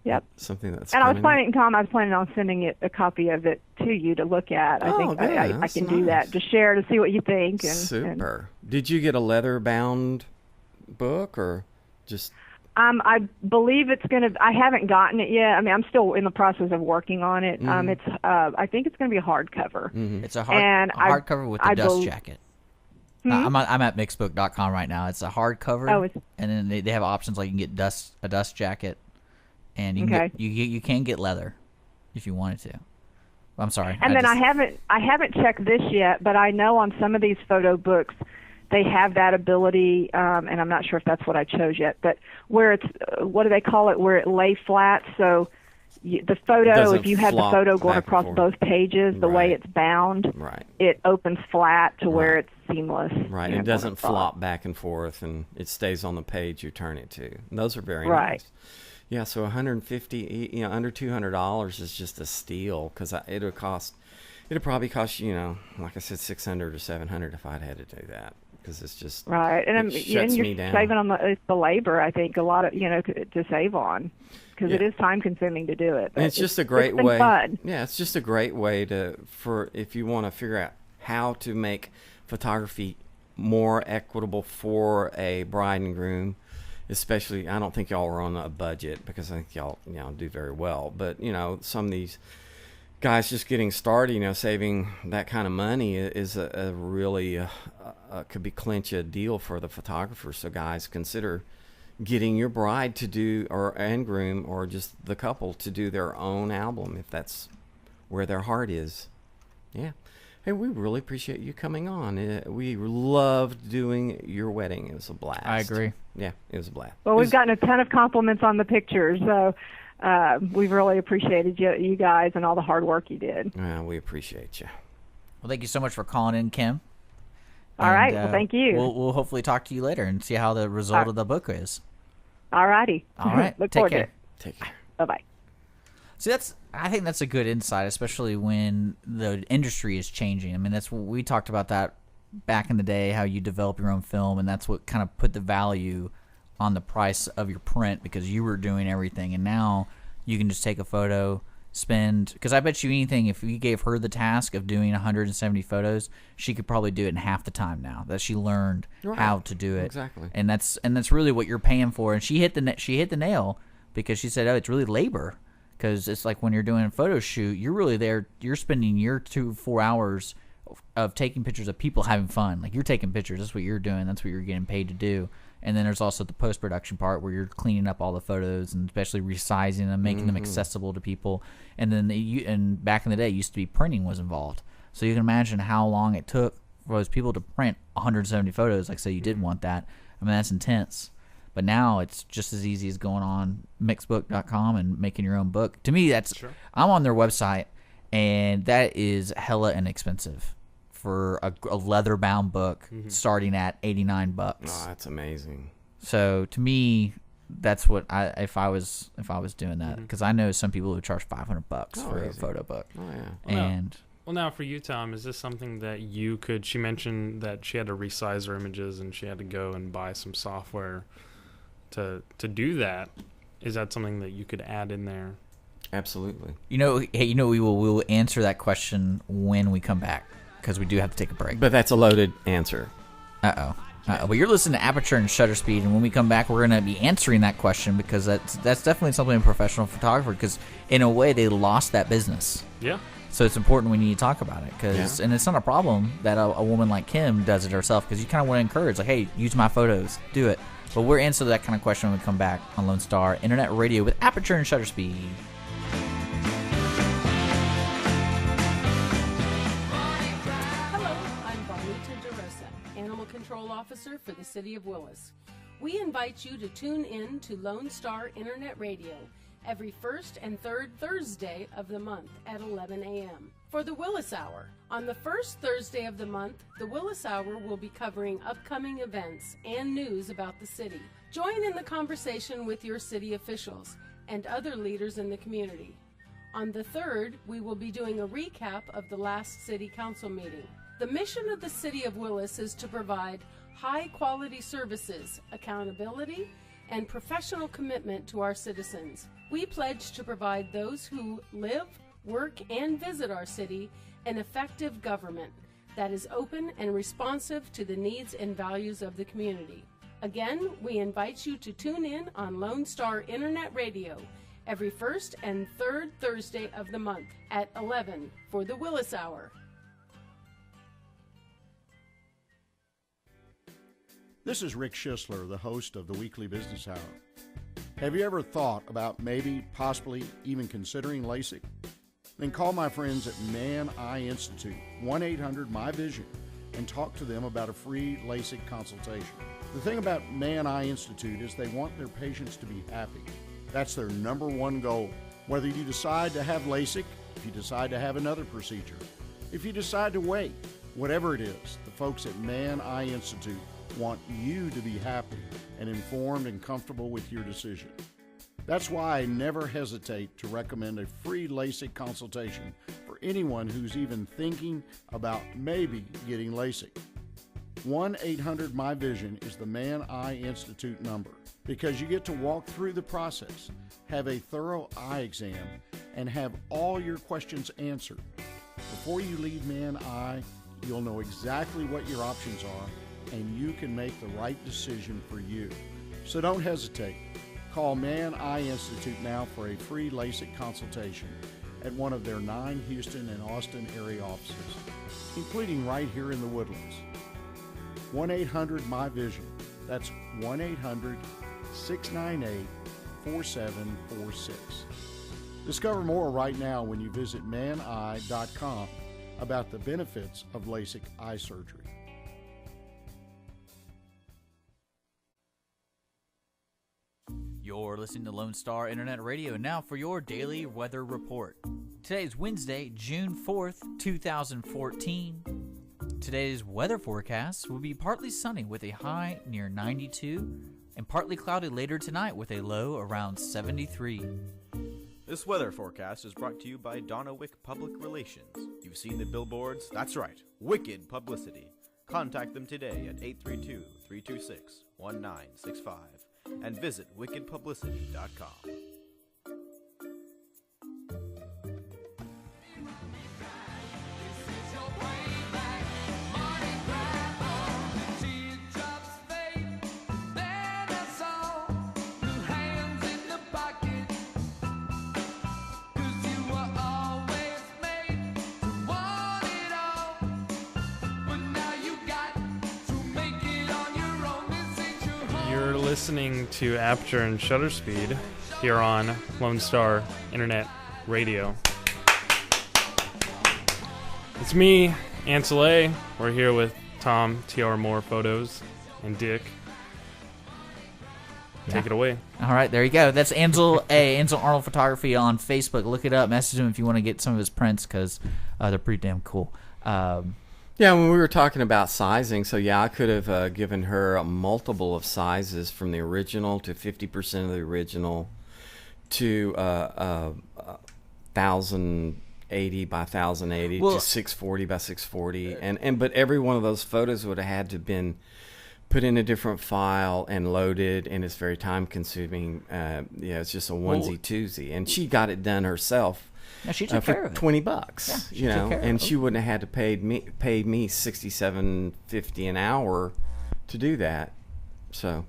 Yep.
Something that's.
And I was planning on sending a copy of it to you to look at. I think I can do that, to share, to see what you think.
Super. Did you get a leather-bound book or just...
I believe it's going to. I haven't gotten it yet. I mean, I'm still in the process of working on it. It's. I think it's going to be a hardcover.
It's a hardcover with the dust jacket. I'm at mixbook.com right now. It's a hardcover, and then they have options like you can get a dust jacket, and you can get leather if you wanted to. I'm sorry.
And I haven't checked this yet, but I know on some of these photo books, they have that ability, and I'm not sure if that's what I chose yet, but where it's, what do they call it, where it lay flat, so the photo, if you have the photo going across both pages, the way it's bound, it opens flat to where it's seamless.
Right, it doesn't flop back and forth, and it stays on the page you turn it to. And those are very nice. Yeah, so $150, under $200 is just a steal, because it'll probably cost you, like I said, $600 or $700 if I'd had to do that. Because it's just
and you're saving on the labor. I think a lot of to save on, because it is time consuming to do it.
And it's just a great way.
Fun.
Yeah, it's just a great way for if you want to figure out how to make photography more equitable for a bride and groom. Especially, I don't think y'all are on a budget, because I think y'all do very well. But some of these guys just getting started, saving that kind of money is a really could clinch a deal for the photographer. So guys, consider getting your bride to do, and groom, or just the couple to do their own album if that's where their heart is. Yeah. Hey, we really appreciate you coming on. We loved doing your wedding. It was a blast.
I agree.
Yeah, it was a blast.
Well, we've gotten a ton of compliments on the pictures, so we've really appreciated you guys and all the hard work you did.
We appreciate you.
Well, thank you so much for calling in, Kim.
All right. Well, thank you.
We'll hopefully talk to you later and see how the result of the book is.
All righty.
All right.
Look
Take
forward
care.
to it.
Take care.
Bye-bye.
See, I think that's a good insight, especially when the industry is changing. I mean, that's what we talked about that back in the day, how you develop your own film, and that's what kind of put the value on the price of your print, because you were doing everything, and now you can just take a photo, because I bet you anything, if we gave her the task of doing 170 photos, she could probably do it in half the time now that she learned how to do it.
Exactly.
And that's really what you're paying for. And she hit the nail, because she said, it's really labor. Because it's like when you're doing a photo shoot, you're really there. You're spending your 4 hours of taking pictures of people having fun. Like, you're taking pictures. That's what you're doing. That's what you're getting paid to do. And then there's also the post-production part where you're cleaning up all the photos and especially resizing them, making them accessible to people. And then and back in the day, it used to be printing was involved. So you can imagine how long it took for those people to print 170 photos. Like, say you did want that. I mean, that's intense. But now it's just as easy as going on mixbook.com and making your own book. To me, that's I'm on their website, and that is hella inexpensive for a leather-bound book starting at $89.
Oh, that's amazing.
So to me, that's what if I was doing that, because I know some people who charge $500 for a photo book.
Oh yeah.
Well, now for you, Tom, is this something that you could? She mentioned that she had to resize her images and she had to go and buy some software to do that. Is that something that you could add in there?
Absolutely.
We will answer that question when we come back, because we do have to take a break.
But that's a loaded answer.
But you're listening to Aperture and Shutter Speed, and when we come back, we're going to be answering that question, because that's definitely something in professional photography, because in a way they lost that business.
Yeah.
So it's important we need to talk about it, and it's not a problem that a woman like Kim does it herself, because you kind of want to encourage, like, hey, use my photos, do it. But we'll answer that kind of question when we come back on Lone Star Internet Radio with Aperture and Shutter Speed.
Hello, I'm Bonita DeRosa, Animal Control Officer for the City of Willis. We invite you to tune in to Lone Star Internet Radio every first and third Thursday of the month at 11 a.m. for the Willis Hour. On the first Thursday of the month, the Willis Hour will be covering upcoming events and news about the city. Join in the conversation with your city officials and other leaders in the community. On the third, we will be doing a recap of the last City Council meeting. The mission of the City of Willis is to provide high-quality services, accountability, and professional commitment to our citizens. We pledge to provide those who live, work, and visit our city an effective government that is open and responsive to the needs and values of the community. Again, we invite you to tune in on Lone Star Internet Radio every first and third Thursday of the month at 11 for the Willis Hour.
This is Rick Schissler, the host of the Weekly Business Hour. Have you ever thought about maybe, possibly, even considering LASIK? Then call my friends at Man Eye Institute, 1-800-MY-VISION, and talk to them about a free LASIK consultation. The thing about Man Eye Institute is they want their patients to be happy. That's their number one goal. Whether you decide to have LASIK, if you decide to have another procedure, if you decide to wait, whatever it is, the folks at Man Eye Institute want you to be happy and informed and comfortable with your decision. That's why I never hesitate to recommend a free LASIK consultation for anyone who's even thinking about maybe getting LASIK. 1-800-MY-VISION is the Man Eye Institute number, because you get to walk through the process, have a thorough eye exam, and have all your questions answered. Before you leave Man Eye, you'll know exactly what your options are, and you can make the right decision for you. So don't hesitate. Call Man Eye Institute now for a free LASIK consultation at one of their 9 Houston and Austin area offices, including right here in the Woodlands. 1-800-MY-VISION. That's 1-800-698-4746. Discover more right now when you visit maneye.com about the benefits of LASIK eye surgery.
You're listening to Lone Star Internet Radio. Now for your daily weather report. Today is Wednesday, June 4th, 2014. Today's weather forecast will be partly sunny with a high near 92 and partly cloudy later tonight with a low around 73.
This weather forecast is brought to you by Donna Wick Public Relations. You've seen the billboards? That's right, wicked publicity. Contact them today at 832-326-1965 and visit wickedpublicity.com.
listening to Aperture and Shutter Speed here on Lone Star Internet Radio. It's me, Ansel A. We're here with Tom, TR Moore Photos, and Dick. Take it away.
All right, there you go. That's Ansel A. Ansel Arnold Photography on Facebook. Look it up. Message him if you want to get some of his prints because they're pretty damn cool.
Yeah, when we were talking about sizing, so yeah, I could have given her a multiple of sizes from the original to 50% of the original to 1080 by 1080 to 640 by 640, and but every one of those photos would have had to have been put in a different file and loaded, and it's very time consuming. It's just a onesie-twosie, and she got it done herself.
Yeah, she took care of it.
$20,
Yeah,
and she wouldn't have had to pay me $67.50 an hour to do that. So,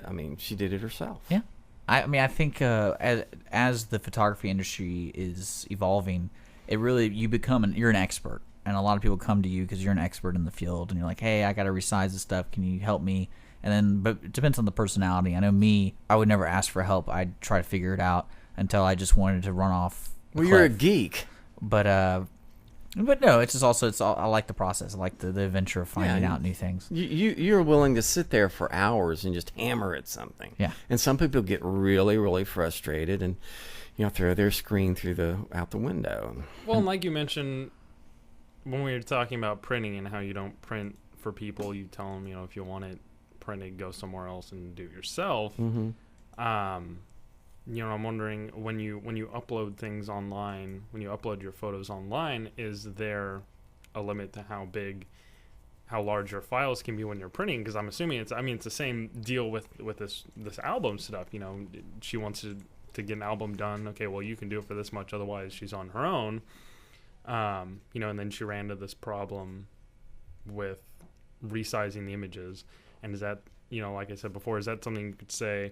I mean, she did it herself.
Yeah, I think as the photography industry is evolving, you're an expert. And a lot of people come to you because you're an expert in the field, and you're like, hey, I got to resize this stuff. Can you help me? But it depends on the personality. I know me, I would never ask for help. I'd try to figure it out until I just wanted to run off.
Well, you're a geek.
But no, it's just I like the process. I like the adventure of finding out new things.
You're willing to sit there for hours and just hammer at something.
Yeah.
And some people get really, really frustrated and, throw their screen out the window.
Well, and like you mentioned, when we were talking about printing and how you don't print for people, you tell them, if you want it printed, go somewhere else and do it yourself.
Mm-hmm.
I'm wondering when you upload things online, when you upload your photos online, is there a limit to how large your files can be when you're printing? Because I'm assuming it's the same deal with this album stuff. She wants to get an album done. Okay, well, you can do it for this much, otherwise she's on her own. And then she ran into this problem with resizing the images. And is that, like I said before, is that something you could say,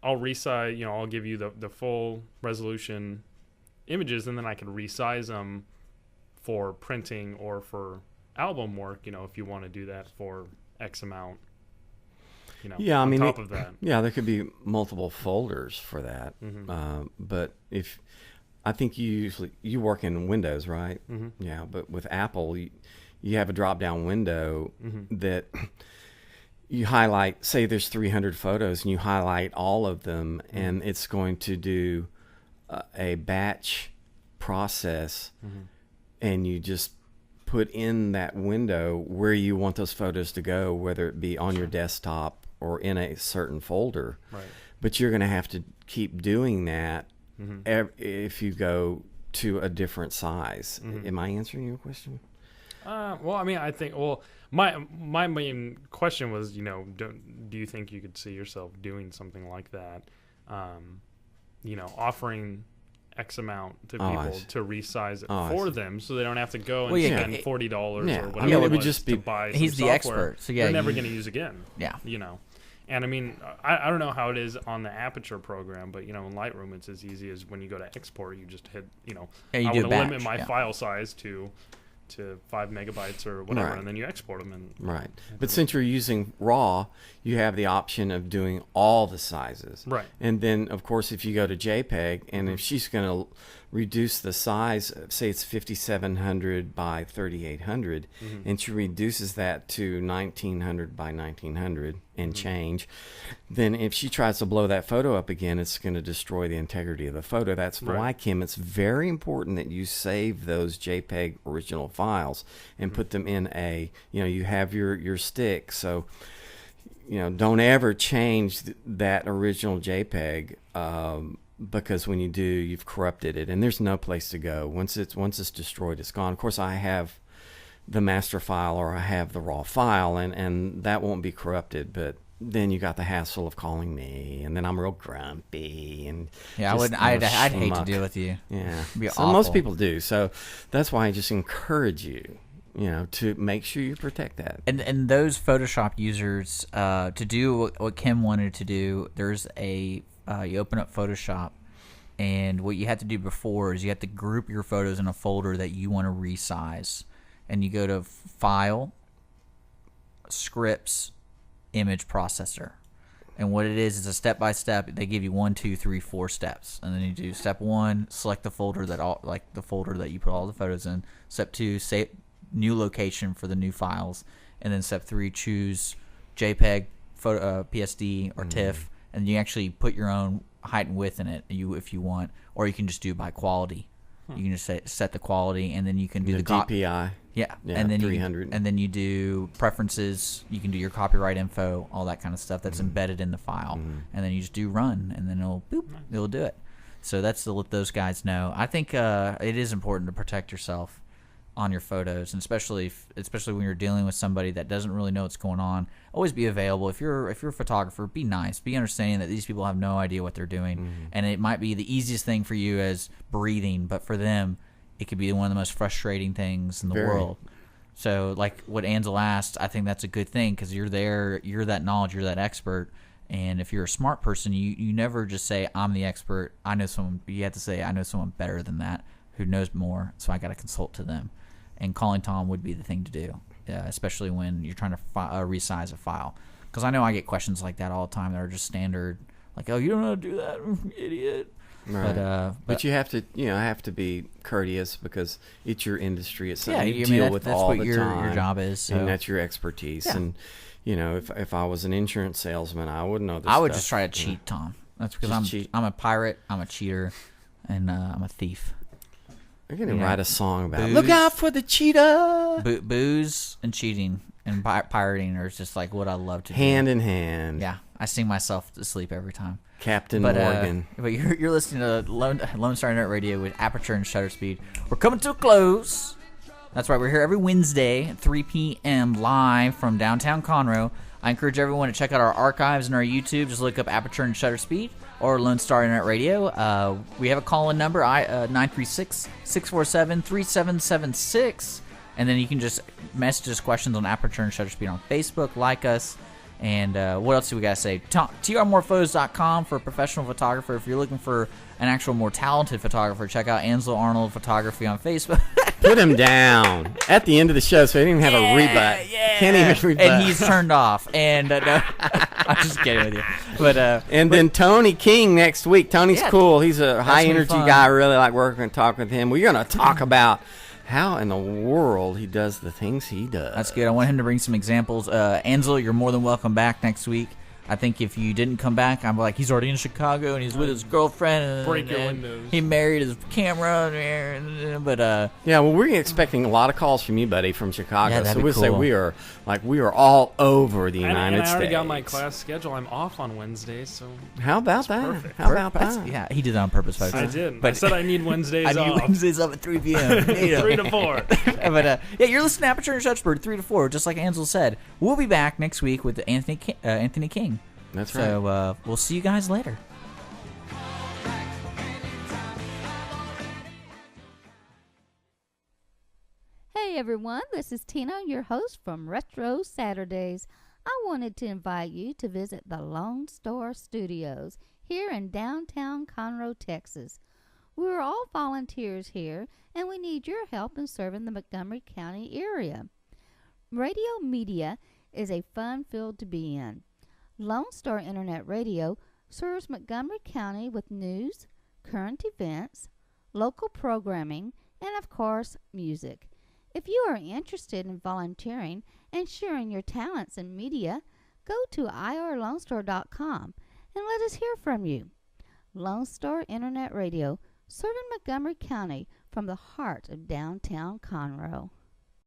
I'll resize, I'll give you the full resolution images, and then I can resize them for printing or for album work, if you want to do that for X amount, on top of that.
Yeah, there could be multiple folders for that.
Mm-hmm.
But I think you work in Windows, right?
Mm-hmm.
Yeah, but with Apple, you have a drop-down window
mm-hmm.
that you highlight. Say there's 300 photos, and you highlight all of them,
mm-hmm.
and it's going to do a batch process,
mm-hmm.
and you just put in that window where you want those photos to go, whether it be on your desktop or in a certain folder.
Right.
But you're going to have to keep doing that.
Mm-hmm.
If you go to a different size.
Mm-hmm.
Am I answering your question?
I think. Well, my main question was, do you think you could see yourself doing something like that? Offering X amount to people to resize it for them, so they don't have to go and spend $40 or whatever.
It would just be
to buy.
He's the
software
expert, so
they're never going to use again.
Yeah.
And I don't know how it is on the Aperture program, but in Lightroom it's as easy as when you go to export, you just hit, I want to limit my file size to 5 megabytes or whatever,
right.
and then you export them.
Right. But since you're using RAW, you have the option of doing all the sizes.
Right.
And then, of course, if you go to JPEG, and if she's going to reduce the size, say it's 5700 by 3800,
mm-hmm.
and she reduces that to 1900 by 1900 and
mm-hmm.
change, then if she tries to blow that photo up again, it's going to destroy the integrity of the photo. That's why, Kim, it's very important that you save those JPEG original files and put them in you have your stick. So, don't ever change that original JPEG, because when you do, you've corrupted it, and there's no place to go. Once it's destroyed, it's gone. Of course, I have the master file, or I have the raw file, and that won't be corrupted, but then you got the hassle of calling me, and then I'm real grumpy, and
I'd hate to deal with you.
Yeah,
it'd be
so
awful.
most people do. So that's why I just encourage you, to make sure you protect that.
And those Photoshop users, to do what Kim wanted to do, there's you open up Photoshop, and what you had to do before is you have to group your photos in a folder that you want to resize, and you go to File, Scripts, Image Processor, And what it is a step by step. They give you 1, 2, 3, 4 steps, and then you do step 1, select the folder the folder that you put all the photos in. Step 2, save new location for the new files, and then step 3, choose JPEG, photo, PSD, or TIFF, and you actually put your own height and width in it, if you want, or you can just do by quality. You can just set the quality, and then you can do the
DPI.
Yeah,
and then 300.
And then you do preferences. You can do your copyright info, all that kind of stuff that's embedded in the file, and then you just do run, and then it'll do it. So that's to let those guys know. I think it is important to protect yourself on your photos, and especially when you're dealing with somebody that doesn't really know what's going on. Always be available. If you're a photographer, be nice, be understanding that these people have no idea what they're doing, and it might be the easiest thing for you as breathing, but for them, it could be one of the most frustrating things in the world. So, like what Ansel asked, I think that's a good thing because you're there, you're that knowledge, you're that expert. And if you're a smart person, you never just say, I'm the expert. I know someone. You have to say, I know someone better than that who knows more, so I got to consult to them. And calling Tom would be the thing to do, especially when you're trying to resize a file. Because I know I get questions like that all the time that are just standard, like, oh, you don't know how to do that, idiot.
Right. But you have to be courteous because it's your industry. It's something you deal with all the time.
That's what your job is. So.
And that's your expertise. Yeah. And, if I was an insurance salesman, I wouldn't know this
I would
stuff.
just try to cheat, Tom. That's because I'm a pirate, I'm a cheater, and I'm a thief.
You're going to write a song about booze, look out for the cheetah.
Booze and cheating and pirating are just like what I love to do.
Hand in hand.
Yeah. I sing myself to sleep every time.
Captain Morgan.
But you're listening to Lone Star Internet Radio with Aperture and Shutter Speed. We're coming to a close. That's right. We're here every Wednesday at 3 p.m. live from downtown Conroe. I encourage everyone to check out our archives and our YouTube. Just look up Aperture and Shutter Speed or Lone Star Internet Radio. We have a call-in number, 936-647-3776. And then you can just message us questions on Aperture and Shutter Speed on Facebook. Like us. And what else do we got to say? trmorephotos.com for a professional photographer. If you're looking for an actual more talented photographer, check out Ansel Arnold Photography on Facebook.
Put him down at the end of the show so he didn't even have a rebut.
Yeah.
Can't even rebut.
And he's turned off. And no, I'm just kidding with you. But
then Tony King next week. Tony's cool. He's a high-energy guy. I really like working and talking with him. We're going to talk about how in the world he does the things he does.
That's good. I want him to bring some examples. Ansel, you're more than welcome back next week. I think if you didn't come back, I'm like, he's already in Chicago and he's with his girlfriend.
Break your windows.
He married his camera. But
yeah, well, we're expecting a lot of calls from you, buddy, from Chicago.
Yeah,
so we'll say we are all over the United States.
I already got my class schedule. I'm off on Wednesdays, so
how about that?
Perfect.
How about that?
Yeah, he did that on purpose, folks.
I did. But I said I need Wednesdays off.
I need Wednesdays off at 3 p.m.
3 to 4.
But yeah, you're listening to Aperture and Shutter Speed 3 to 4, just like Ansel said. We'll be back next week with Anthony King.
That's right.
So we'll see you guys later.
Hey everyone, this is Tina, your host from Retro Saturdays. I wanted to invite you to visit the Lone Star Studios here in downtown Conroe, Texas. We're all volunteers here, and we need your help in serving the Montgomery County area. Radio media is a fun field to be in. Lone Star Internet Radio serves Montgomery County with news, current events, local programming, and of course, music. If you are interested in volunteering and sharing your talents in media, go to irlonestar.com and let us hear from you. Lone Star Internet Radio, serving Montgomery County from the heart of downtown Conroe.